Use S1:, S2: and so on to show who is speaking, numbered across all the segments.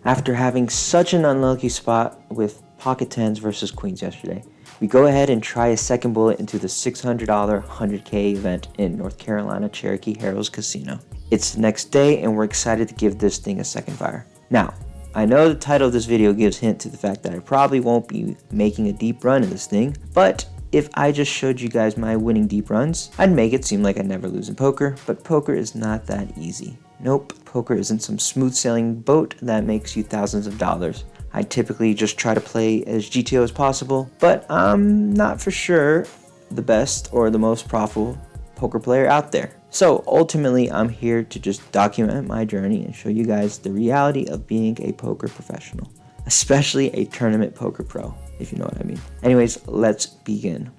S1: After having such an unlucky spot with pocket tens versus queens yesterday, we go ahead and try a second bullet into the $600 100K event in North Carolina Cherokee Harrah's Casino. It's the next day and we're excited to give this thing a second fire. Now, I know the title of this video gives hint to the fact that I probably won't be making a deep run in this thing, but if I just showed you guys my winning deep runs, I'd make it seem like I never lose in poker, but poker is not that easy. Nope, poker isn't some smooth sailing boat that makes you thousands of dollars. I typically just try to play as GTO as possible, but I'm not for sure the best or the most profitable poker player out there. So ultimately, I'm here to just document my journey and show you guys the reality of being a poker professional, especially a tournament poker pro, if you know what I mean. Anyways, let's begin.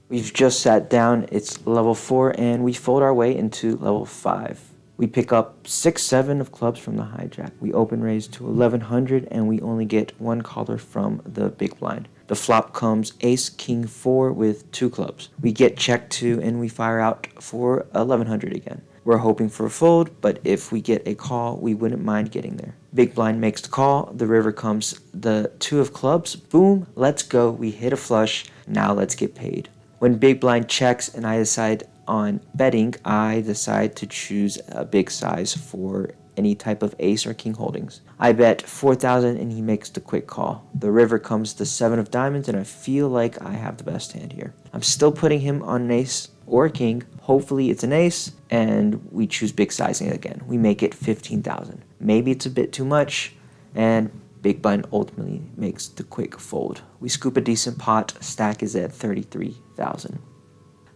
S1: We've just sat down, it's level 4, and we fold our way into level 5. We pick up 6-7 of clubs from the hijack. We open raise to 1100 and we only get one caller from the big blind. The flop comes ace king 4 with 2 clubs. We get check 2 and we fire out for 1100 again. We're hoping for a fold, but if we get a call, we wouldn't mind getting there. Big blind makes the call. The river comes the 2 of clubs. Boom, let's go. We hit a flush. Now let's get paid. When big blind checks and I decide on betting, I decide to choose a big size for any type of ace or king holdings. I bet 4,000 and he makes the quick call. The river comes the 7 of diamonds and I feel like I have the best hand here. I'm still putting him on an ace or a king. Hopefully it's an ace and we choose big sizing again. We make it 15,000. Maybe it's a bit too much and big blind ultimately makes the quick fold. We scoop a decent pot. Stack is at 33,000.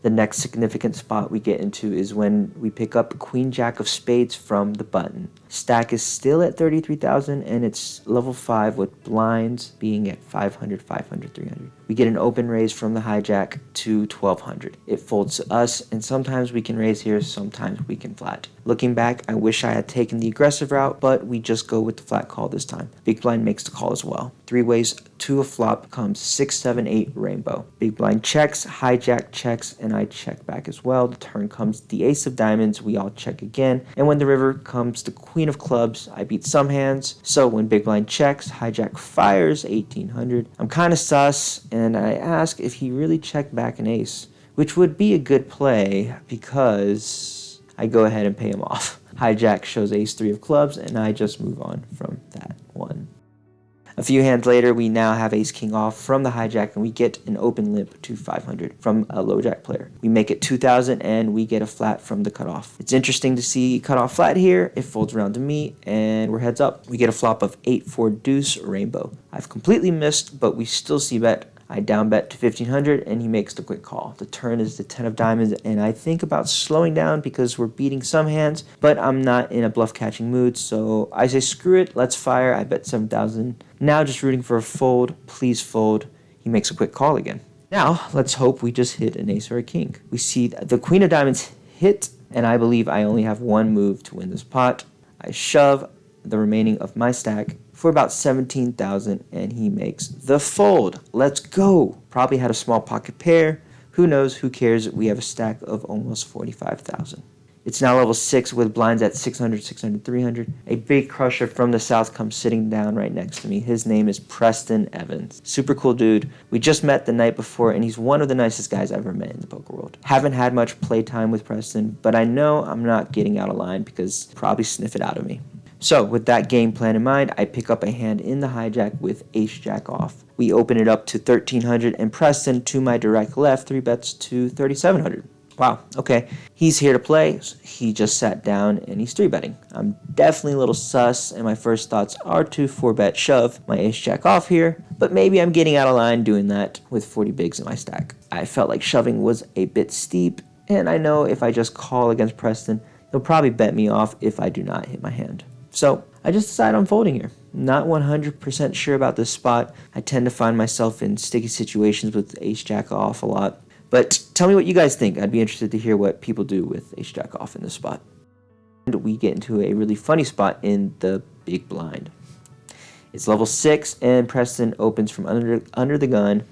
S1: The next significant spot we get into is when we pick up queen jack of spades from the button. Stack is still at 33,000 and it's level 5 with blinds being at 500, 500, 300. We get an open raise from the hijack to 1200. It folds to us and sometimes we can raise here, sometimes we can flat. Looking back, I wish I had taken the aggressive route, but we just go with the flat call this time. Big blind makes the call as well. 3 ways to a flop comes 6, 7, 8 rainbow. Big blind checks, hijack checks, and I check back as well. The turn comes the ace of diamonds, we all check again. And when the river comes the queen of clubs, I beat some hands. So when big blind checks, hijack fires 1800. I'm kind of sus and I ask if he really checked back an ace, which would be a good play because I go ahead and pay him off. Hijack shows ace 3 of clubs and I just move on from that one. A few hands later, we now have ace king off from the hijack and we get an open limp to 500 from a low jack player. We make it 2,000 and we get a flat from the cutoff. It's interesting to see cutoff flat here. It folds around to me and we're heads up. We get a flop of 8-4 deuce rainbow. I've completely missed, but we still see bet. I down bet to 1500 and he makes the quick call. The turn is the 10 of diamonds and I think about slowing down because we're beating some hands, but I'm not in a bluff catching mood, so I say screw it, let's fire. I bet 7,000. Now just rooting for a fold. Please fold. He makes a quick call again. Now let's hope we just hit an ace or a king. We see the queen of diamonds hit and I believe I only have one move to win this pot. I shove the remaining of my stack for about 17,000 and he makes the fold. Let's go. Probably had a small pocket pair. Who knows? Who cares? We have a stack of almost 45,000. It's now level 6 with blinds at 600, 600, 300. A big crusher from the south comes sitting down right next to me. His name is Preston Evans. Super cool dude. We just met the night before and he's one of the nicest guys I've ever met in the poker world. Haven't had much playtime with Preston, but I know I'm not getting out of line because he'll probably sniff it out of me. So with that game plan in mind, I pick up a hand in the hijack with ace jack off. We open it up to 1300 and Preston to my direct left 3 bets to 3700. Wow, okay. He's here to play. He just sat down and he's 3 betting. I'm definitely a little sus and my first thoughts are to 4-bet shove my ace jack off here, but maybe I'm getting out of line doing that with 40 bigs in my stack. I felt like shoving was a bit steep and I know if I just call against Preston, he'll probably bet me off if I do not hit my hand. So I just decided on folding here. Not 100% sure about this spot. I tend to find myself in sticky situations with ace jack off a lot. But tell me what you guys think. I'd be interested to hear what people do with ace jack off in this spot. And we get into a really funny spot in the big blind. It's level 6 and Preston opens from under the gun.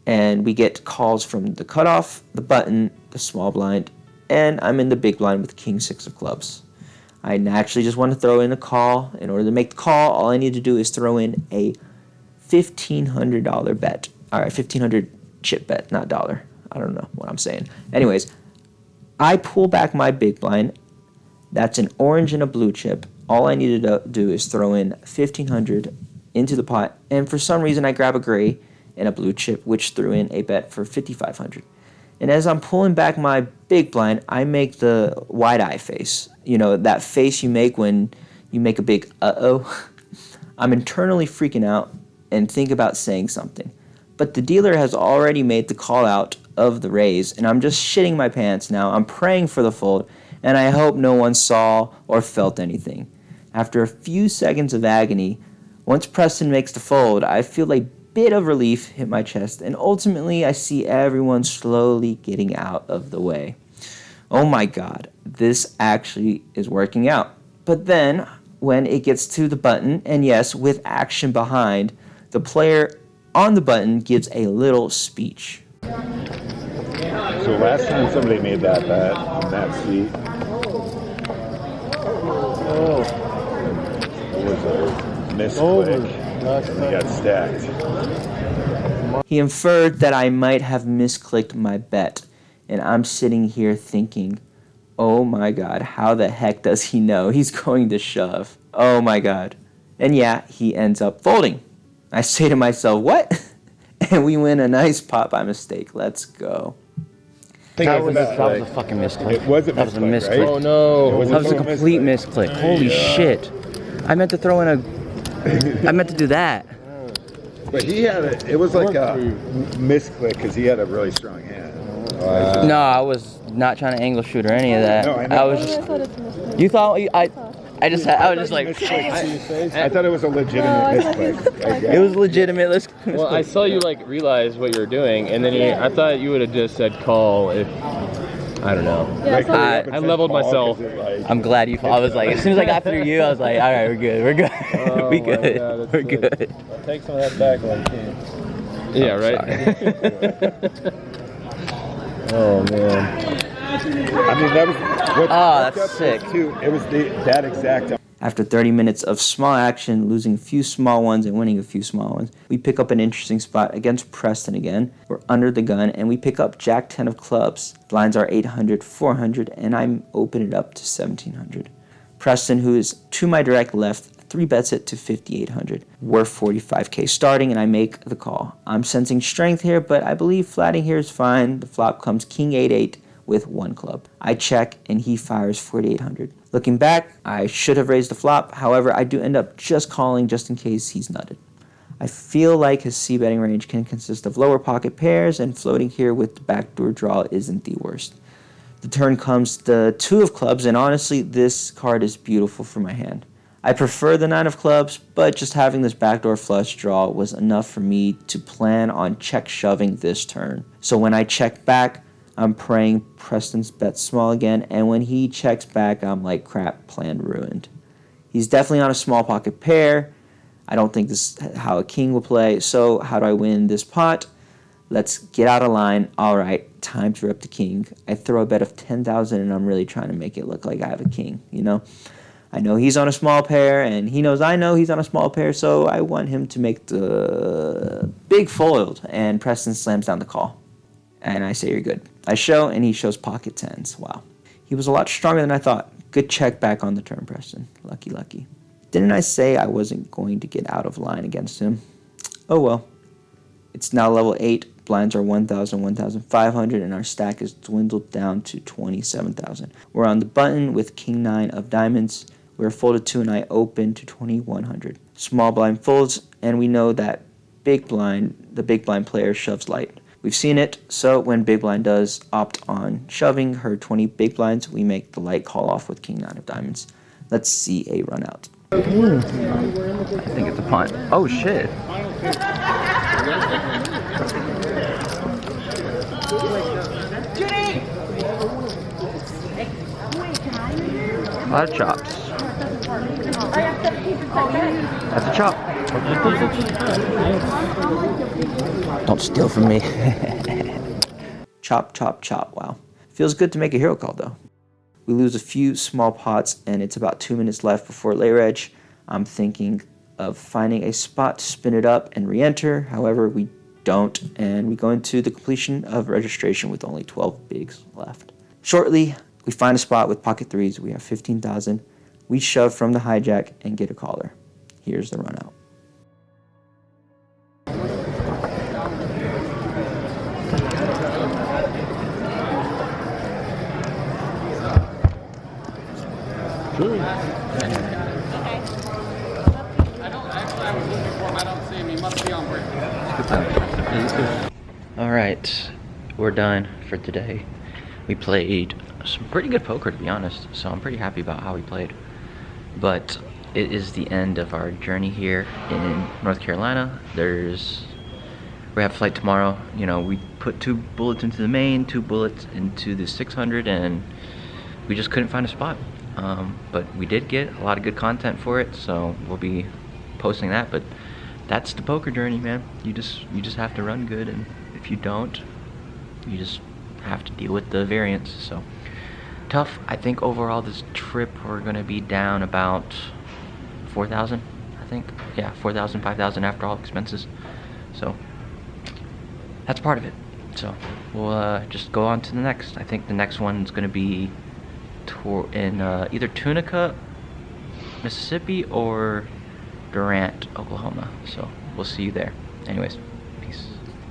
S1: And we get calls from the cutoff, the button, the small blind, and I'm in the big blind with king 6 of clubs. I naturally just want to throw in a call. In order to make the call, all I need to do is throw in a $1,500 bet. All right, 1,500 chip bet, not dollar. I don't know what I'm saying. Anyways, I pull back my big blind. That's an orange and a blue chip. All I needed to do is throw in 1,500 into the pot, and for some reason I grab a gray and a blue chip, which threw in a bet for 5,500. And as I'm pulling back my big blind, I make the wide eye face. You know, that face you make when you make a big uh-oh. I'm internally freaking out and think about saying something. But the dealer has already made the call out of the raise, and I'm just shitting my pants now. I'm praying for the fold, and I hope no one saw or felt anything. After a few seconds of agony, once Preston makes the fold, I feel a bit of relief hit my chest, and ultimately I see everyone slowly getting out of the way. Oh my God, this actually is working out. But then, when it gets to the button, and yes, with action behind, the player on the button gives a little speech.
S2: So last time somebody made that bet on that seat, it was a misclick, and they got stacked.
S1: He inferred that I might have misclicked my bet, and I'm sitting here thinking, oh my God, how the heck does he know he's going to shove? Oh my God. And yeah, he ends up folding. I say to myself, what? And we win a nice pot by mistake. Let's go.
S3: That was a fucking misclick.
S2: It was a misclick,
S3: That was a misclick.
S2: right?
S3: Oh no. That was a
S2: totally
S3: complete misclick. Holy shit. I meant to throw in I meant to do that.
S2: But he had it was like a misclick because he had a really strong hand.
S3: No, I was not trying to angle shoot or any of that.
S2: No, I know.
S3: I was just. You thought I was just like.
S2: I thought it was a legitimate misclick.
S3: It was legitimate.
S4: Well, I saw you like realize what you were doing, and then I thought you would have just said call if I don't know.
S2: Yeah,
S4: I leveled myself.
S3: I'm glad you. I was like, as soon as I got through you, I was like, all right, we're good. We're good.
S4: Oh
S3: we good.
S4: God,
S3: we're good.
S4: I'll take some of that back when I can. Yeah, right. Oh man.
S2: I mean, that was what
S3: that's sick.
S2: Too. It was that exact.
S1: After 30 minutes of small action, losing a few small ones and winning a few small ones, we pick up an interesting spot against Preston again. We're under the gun, and we pick up Jack 10 of clubs. Blinds are 800, 400, and I open it up to 1,700. Preston, who is to my direct left, 3-bets it to 5,800. We're 45K starting, and I make the call. I'm sensing strength here, but I believe flatting here is fine. The flop comes King 8-8 with 1 club. I check, and he fires 4,800. Looking back, I should have raised the flop. However, I do end up just calling just in case he's nutted. I feel like his c-betting range can consist of lower pocket pairs, and floating here with the backdoor draw isn't the worst. The turn comes the 2 of clubs, and honestly, this card is beautiful for my hand. I prefer the 9 of clubs, but just having this backdoor flush draw was enough for me to plan on check shoving this turn. So when I check back, I'm praying Preston's bet small again, and when he checks back, I'm like, crap, plan ruined. He's definitely on a small pocket pair. I don't think this is how a king will play, so how do I win this pot? Let's get out of line. All right, time to rip the king. I throw a bet of 10,000, and I'm really trying to make it look like I have a king, you know? I know he's on a small pair, and he knows I know he's on a small pair, so I want him to make the big fold, and Preston slams down the call. And I say, you're good. I show, and he shows pocket 10s. Wow. He was a lot stronger than I thought. Good check back on the turn, Preston. Lucky, lucky. Didn't I say I wasn't going to get out of line against him? Oh well. It's now level 8. Blinds are 1,000, 1,500, and our stack is dwindled down to 27,000. We're on the button with King 9 of diamonds. We're folded 2, and I open to 2,100. Small blind folds, and we know that the big blind player shoves light. We've seen it, so when big blind does opt on shoving her 20 big blinds, we make the light call off with King 9 of diamonds. Let's see a run out.
S3: I think it's a punt. Oh shit. A lot of chops. That's a chop. Don't steal from me.
S1: Chop, chop, chop. Wow. Feels good to make a hero call, though. We lose a few small pots, and it's about 2 minutes left before lay reg. I'm thinking of finding a spot to spin it up and re-enter. However, we don't, and we go into the completion of registration with only 12 bigs left. Shortly, we find a spot with pocket threes. We have 15,000. We shove from the hijack and get a caller. Here's the run out.
S3: All right, we're done for today. We played some pretty good poker, to be honest, so I'm pretty happy about how we played. But it is the end of our journey here in North Carolina. We have a flight tomorrow. You know, we put 2 bullets into the main, 2 bullets into the 600, and we just couldn't find a spot. But we did get a lot of good content for it, so we'll be posting that. But that's the poker journey, man. You just have to run good, and if you don't, you just have to deal with the variance. So tough. I think overall this trip we're gonna be down about 4,000. I think, yeah, 4,000, 5,000 after all expenses. So that's part of it. So we'll just go on to the next. I think the next one's gonna be in either Tunica, Mississippi, or Durant, Oklahoma. So we'll see you there. Anyways, peace.